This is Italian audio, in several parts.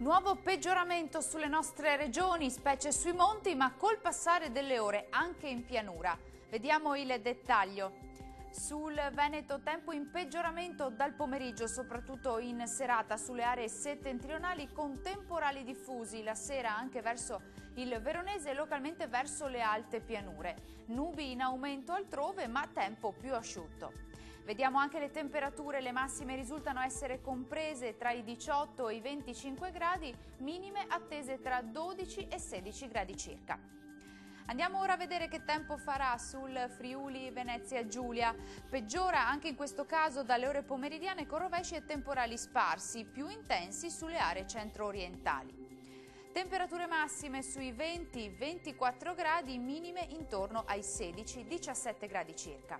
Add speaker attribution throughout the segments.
Speaker 1: Nuovo peggioramento sulle nostre regioni, specie sui monti, ma col passare delle ore anche in pianura. Vediamo il dettaglio. Sul Veneto tempo in peggioramento dal pomeriggio, soprattutto in serata sulle aree settentrionali con temporali diffusi, la sera anche verso il Veronese e localmente verso le alte pianure. Nubi in aumento altrove, ma tempo più asciutto. Vediamo anche le temperature, le massime risultano essere comprese tra i 18 e i 25 gradi, minime attese tra 12 e 16 gradi circa. Andiamo ora a vedere che tempo farà sul Friuli Venezia Giulia. Peggiora anche in questo caso dalle ore pomeridiane con rovesci e temporali sparsi, più intensi sulle aree centro-orientali. Temperature massime sui 20-24 gradi, minime intorno ai 16-17 gradi circa.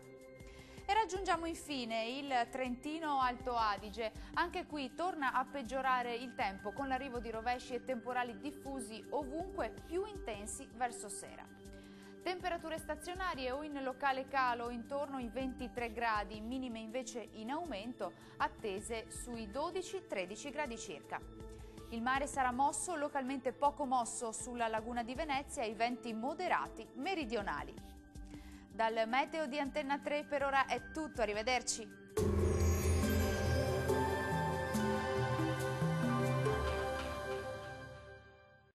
Speaker 1: E raggiungiamo infine il Trentino Alto Adige. Anche qui torna a peggiorare il tempo con l'arrivo di rovesci e temporali diffusi ovunque, più intensi verso sera. Temperature stazionarie o in locale calo intorno ai 23 gradi, minime invece in aumento, attese sui 12-13 gradi circa. Il mare sarà mosso, localmente poco mosso sulla laguna di Venezia, e i venti moderati meridionali. Dal meteo di Antenna 3 per ora è tutto, arrivederci.